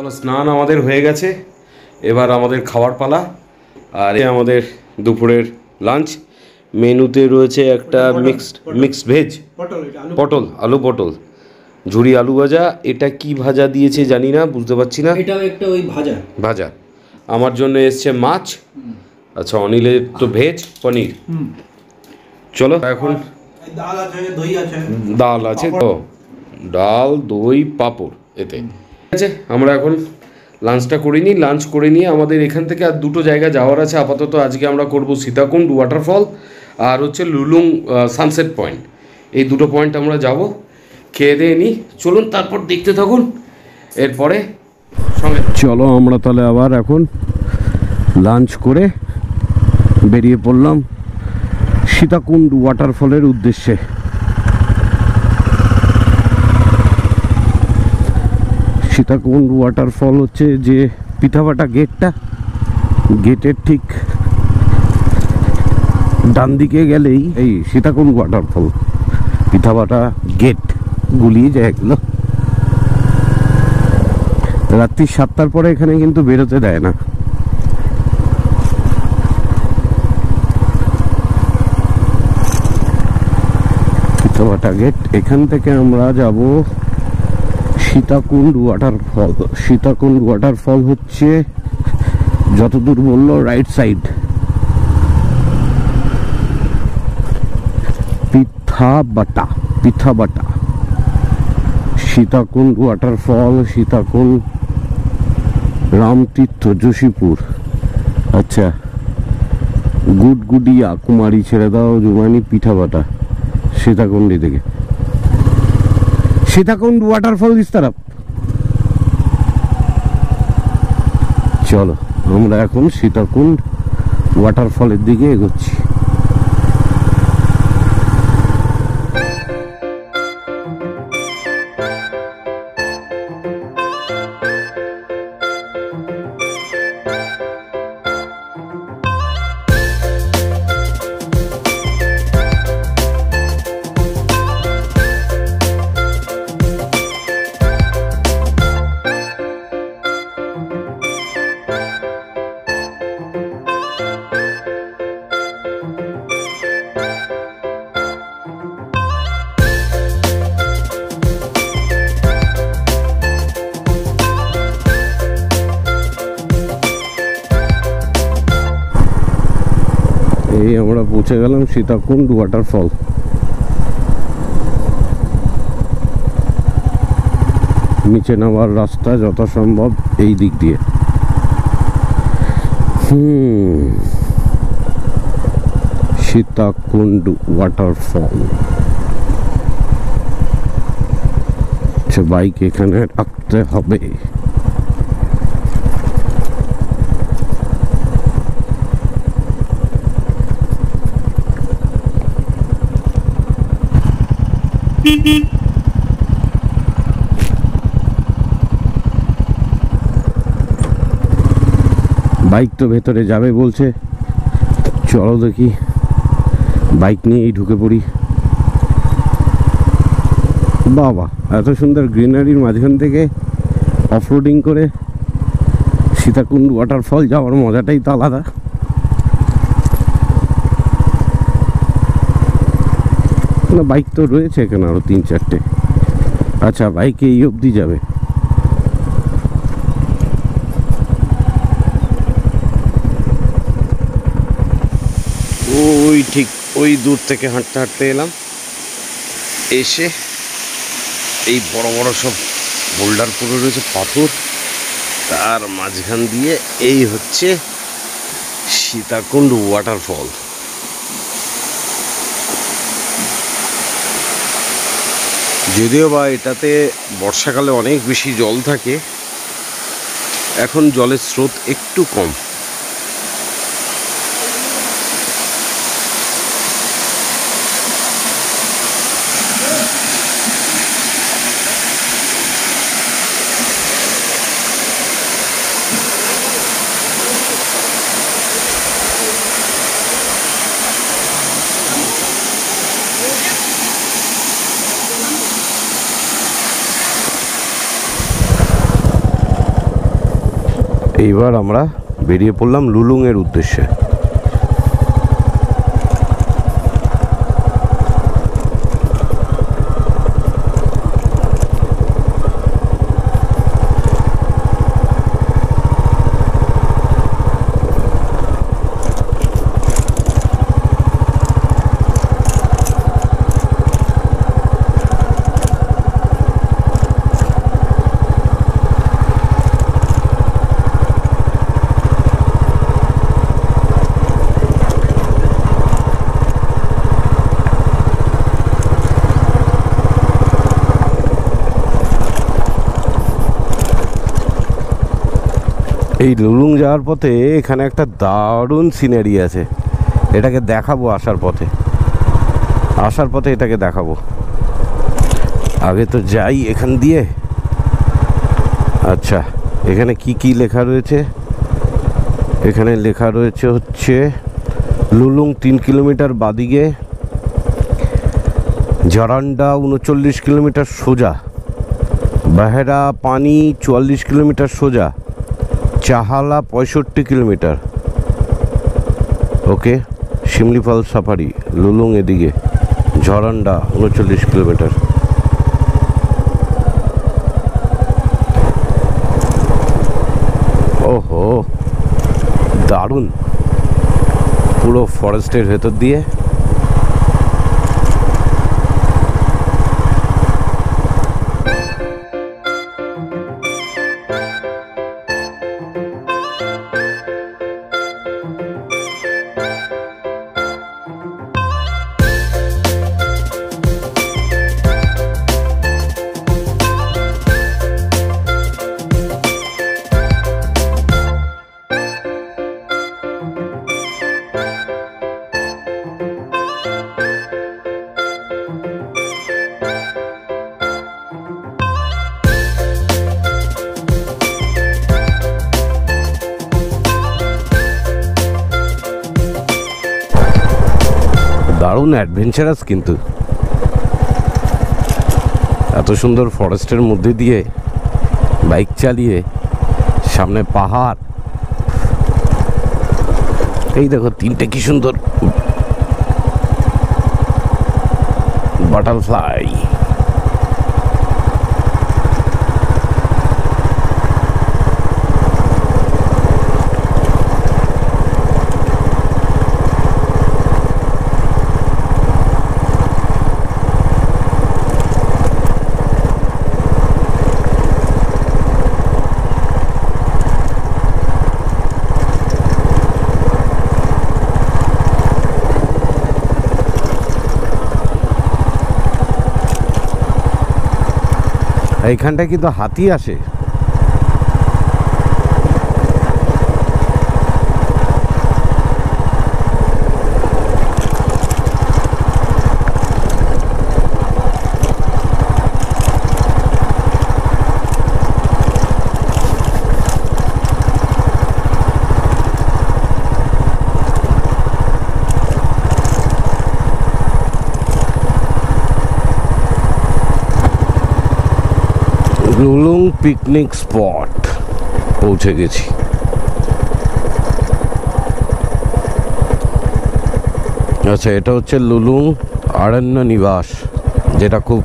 চলো, স্নান আমাদের হয়ে গেছে, এবার আমাদের খাওয়ার পালা। আর আমাদের দুপুরের লাঞ্চ মেনুতে রয়েছে একটা মিক্সড ভেজ, পটল, আলু পটল, ঝুরি আলু ভাজা। এটা কি ভাজা দিয়েছে জানি না, বুঝতে পারছি না। এটাও একটা ওই ভাজা। আমার জন্য এসছে মাছ। আচ্ছা, অনিলের তো ভেজ পনির। চলো এখন ডাল আছে, দই আছে, ডাল আছে তো, ডাল দই পাঁপড় এতে ঠিক আছে। আমরা এখন লাঞ্চটা করে নিই। লাঞ্চ করে নিয়ে আমাদের এখান থেকে আর দুটো জায়গা যাওয়ার আছে আপাতত। আজকে আমরা করব সীতাকুণ্ড ওয়াটারফল আর হচ্ছে লুলুং সানসেট পয়েন্ট। এই দুটো পয়েন্ট আমরা যাব। খেয়ে দিয়ে নিই, চলুন তারপর দেখতে থাকুন। এরপরে সঙ্গে চলো, আমরা তাহলে আবার এখন লাঞ্চ করে বেরিয়ে পড়লাম সীতাকুণ্ড ওয়াটারফলের উদ্দেশ্যে। সীতাকুণ্ড ওয়াটারফল হচ্ছে যে পিঠাভাটা গেটটা, গেটের ঠিক ডান দিকে গেলেই এই সীতাকুণ্ড ওয়াটারফল। পিঠাভাটা গেট গুলিয়ে যায় এগুলো। রাত্রি 7টার পরে এখানে কিন্তু বেরোতে দেয় না। পিঠাভাটা গেট, এখান থেকে আমরা যাব সীতাকুণ্ড ওয়াটারফল। সীতাকুণ্ড ওয়াটারফল হচ্ছে যতদূর বললো right side, Pithabata Sitakunda waterfall, Sitakunda Ramtirtha Joshipur. আচ্ছা, গুডগুডিয়া কুমারী ছেড়ে দাও জুমানি পিঠাভাটা সীতাকুণ্ডি থেকে। সীতাকুণ্ড ওয়াটারফল ইস তরফ। চলো, আমরা এখন সীতাকুণ্ড ওয়াটারফলের দিকে এগোচ্ছি। এই আমরা পৌঁছে গেলাম সীতাকুণ্ড ওয়াটারফল। নিচে নামার রাস্তা যথাসম্ভব এই দিক দিয়ে। সীতাকুণ্ড ওয়াটারফল। আচ্ছা, বাইক এখানে রাখতে হবে। বাইক তো ভেতরে যাবে বলছে, চলো দেখি বাইক নিয়েই ঢুকে পড়ি। বাবা, এত সুন্দর গ্রিনারির মাঝখান থেকে অফরোডিং করে সীতাকুণ্ড ওয়াটারফল যাওয়ার মজাটাই তো আলাদা। না, বাইক তো রয়েছে এখানে আরো 3-4টে। আচ্ছা, বাইকে এই অবধি যাবে। ওই ঠিক ওই দূর থেকে হাঁটতে হাঁটতে এলাম, এসে এই বড় বড় সব বোল্ডার পড়ে রয়েছে, পাথর, তার মাঝখান দিয়ে এই হচ্ছে সীতাকুণ্ড ওয়াটারফল। যদিও বা এটাতে বর্ষাকালে অনেক বেশি জল থাকে, এখন জলের স্রোত একটু কম। এইবার আমরা বেরিয়ে পড়লাম লুলুংয়ের উদ্দেশ্যে। এই লুলুং যাওয়ার পথে এখানে একটা দারুণ সিনারি আছে, এটাকে দেখাবো আসার পথে এটাকে দেখাবো। আগে তো যাই এখান দিয়ে। আচ্ছা, এখানে কি কি লেখা রয়েছে? এখানে লেখা রয়েছে হচ্ছে লুলুং 3 কিলোমিটার বাদিকে, জারান্ডা 39 কিলোমিটার সোজা, বাহেরা পানি 44 কিলোমিটার সোজা, চাহালা 65 কিলোমিটার। ওকে, শিমলিপাল সাফারি লুলুং এদিকে, ঝরান্ডা 39 কিলোমিটার। ওহো, দারুণ, পুরো ফরেস্টের ভেতর দিয়ে। দারুণ অ্যাডভেঞ্চারাস, কিন্তু এত সুন্দর ফরেস্টের মধ্যে দিয়ে বাইক চালিয়ে, সামনে পাহাড়, এই দেখো 3টে কি সুন্দর বাটারফ্লাই। এইখানটায় কিন্তু হাতি আসে। লুলুং পিকনিক স্পট পৌঁছে গেছি। আচ্ছা, এটা হচ্ছে লুলুং অরণ্য নিবাস, যেটা খুব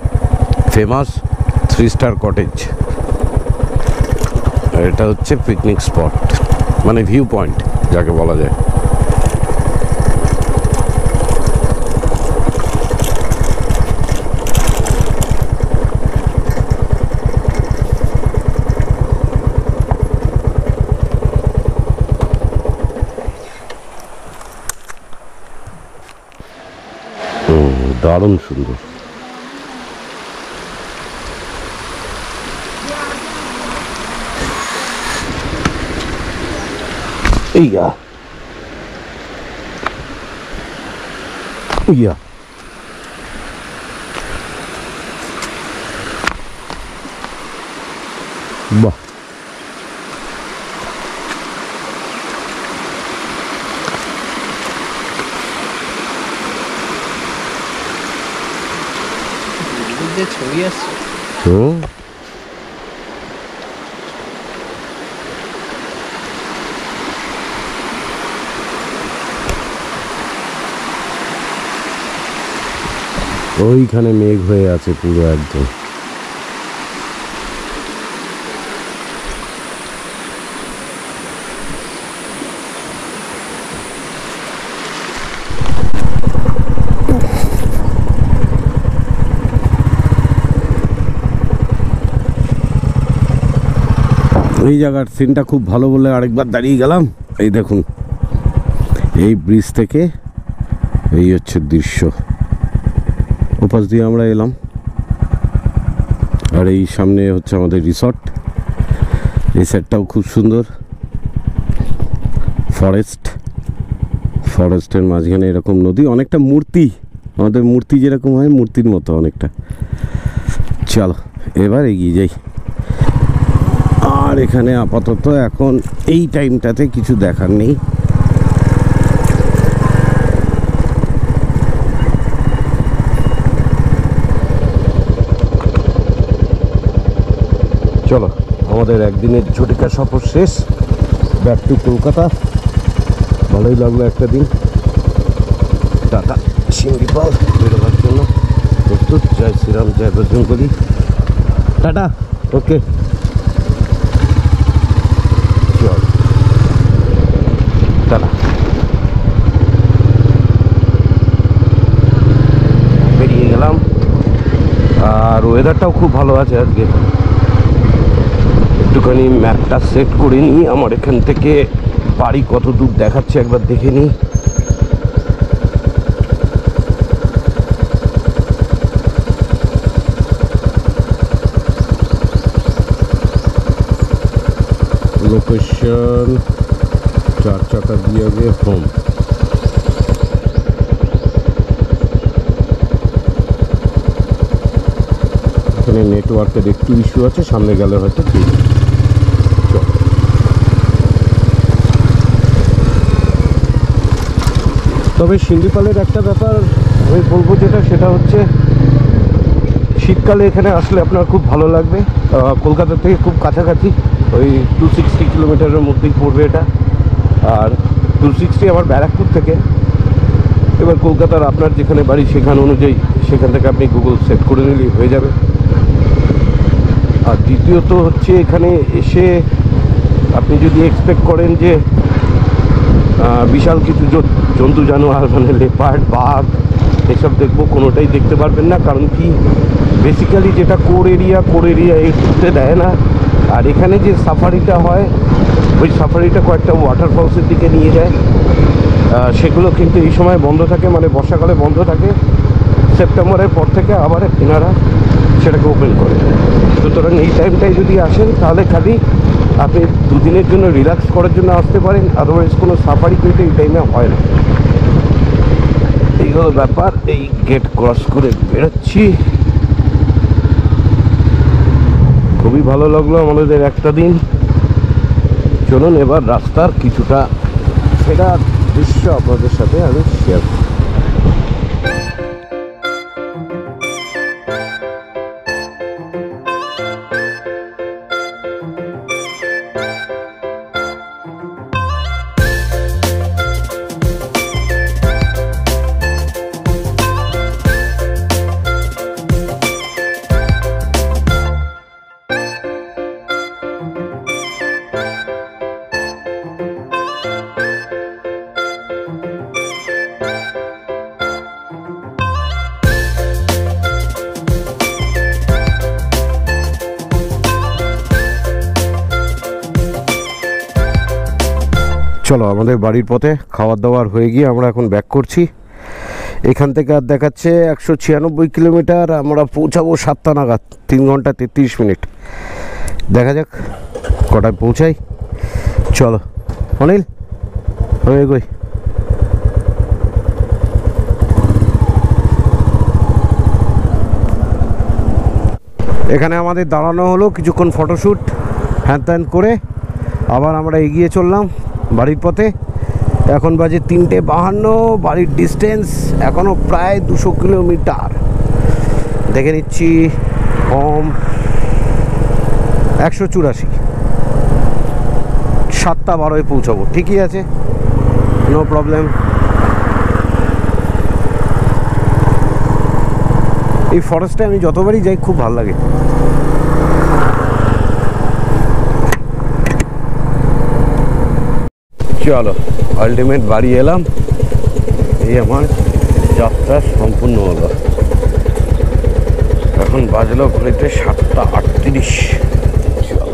ফেমাস 3 স্টার কটেজ। এটা হচ্ছে পিকনিক স্পট, মানে ভিউ পয়েন্ট যাকে বলা যায়। দারুণ সুন্দর। ইয়া ইয়া বাহ, ছবি আসছে। ওইখানে মেঘ হয়ে আছে পুরো একদম। এই জায়গার সিনটা খুব ভালো বলে আরেকবার দাঁড়িয়ে গেলাম। এই দেখুন, এই ব্রিজ থেকে এই হচ্ছে দৃশ্য। ওপাশ দিয়ে আমরা এলাম, আর এই সামনে হচ্ছে আমাদের রিসর্ট। এই সাইডটাও খুব সুন্দর, ফরেস্টের মাঝখানে এরকম নদী, অনেকটা মূর্তি, আমাদের মূর্তি যেরকম হয় মূর্তির মতো অনেকটা। চলো এবার এগিয়ে যাই। আর এখানে আপাতত এখন এই টাইমটাতে কিছু দেখার নেই। চলো, আমাদের একদিনের ঝটিকা সফর শেষ, ব্যাক টু কলকাতা। ভালোই লাগলো একটা দিন। টাটা। শিঙ্গিপাল বেরোবার জন্য প্রস্তুত। জয় শ্রীরাম, জয় বজরংবলী। টাটা। ওকে, চল টাটা। বেরিয়ে গেলাম। আর ওয়েদারটাও খুব ভালো আছে আজকে। একটুখানি ম্যাপটা সেট করে নিই, আমার এখান থেকে বাড়ি কত দূর দেখাচ্ছে একবার দেখে নিই। লোকেশন 4 চাকা দিয়ে গিয়ে হোম। এখানে নেটওয়ার্কের একটু ইস্যু আছে, সামনে গেলে হয়তো ঠিক। তবে শিঙ্গিপালের একটা ব্যাপার আমি বলবো, সেটা হচ্ছে শীতকালে এখানে আসলে আপনার খুব ভালো লাগবে। কলকাতা থেকে খুব কাছাকাছি, ওই 260 কিলোমিটারের মধ্যেই পড়বে এটা। আর 260 আমার ব্যারাকপুর থেকে। এবার কলকাতার আপনার যেখানে বাড়ি সেখান অনুযায়ী সেখান থেকে আপনি গুগল সেট করে নিলেই হয়ে যাবে। আর দ্বিতীয়ত হচ্ছে এখানে এসে আপনি যদি এক্সপেক্ট করেন যে বিশাল কিছু জন্তু জানোয়ার মানে লেপার্ড, বাঘ এসব দেখবো, কোনোটাই দেখতে পারবেন না। কারণ কি, বেসিক্যালি যেটা কোর এরিয়া এই ঢুকতে দেয় না। আর এখানে যে সাফারিটা হয়, ওই সাফারিটা কয়েকটা ওয়াটারফলসের দিকে নিয়ে যায়। সেগুলো কিন্তু এই সময় বন্ধ থাকে, মানে বর্ষাকালে বন্ধ থাকে। সেপ্টেম্বরের পর থেকে আবার এনারা সেটাকে ওপেন করে। সুতরাং এই টাইমটায় যদি আসেন তাহলে খালি আপনি দুদিনের জন্য রিল্যাক্স করার জন্য আসতে পারেন, আদারওয়াইজ কোনো সাফারি কিন্তু এই টাইমে হয় না। এই হলো ব্যাপার। এই গেট ক্রস করে বেরোচ্ছি। খুবই ভালো লাগলো আমাদের একটা দিন। চলুন এবার রাস্তার কিছুটা সেটা দৃশ্য আপনাদের সাথে আমি শেয়ার করি। চলো, আমাদের বাড়ির পথে খাবার দাবার হয়ে গিয়ে আমরা এখন ব্যাক করছি। এখান থেকে আর দেখাচ্ছে 196 কিলোমিটার। আমরা পৌঁছাবো 7টা নাগাদ, 3 ঘন্টা 33 মিনিট। দেখা যাক কটায় পৌঁছাই। চলো অনিল, আমি এগোই। এখানে আমাদের দাঁড়ানো হলো, কিছুক্ষণ ফটোশ্যুট হ্যান ত্যান করে আবার আমরা এগিয়ে চললাম বাড়ির পথে। এখন বাজে 3:52। বাড়ির ডিস্টেন্স এখনও প্রায় 200 কিলোমিটার। দেখে নিচ্ছি, কম 184। 7টা 12-এ পৌঁছাবো, ঠিকই আছে, নো প্রবলেম। এই ফরেস্টে আমি যতবারই যাই খুব ভালো লাগে। চলো আলটিমেট বাড়ি এলাম, এই আমার যাত্রা সম্পূর্ণ হলো। এখন বাজলো ঘড়িতে 7:38। চলো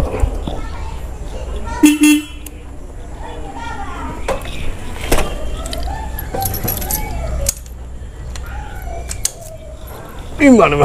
মানে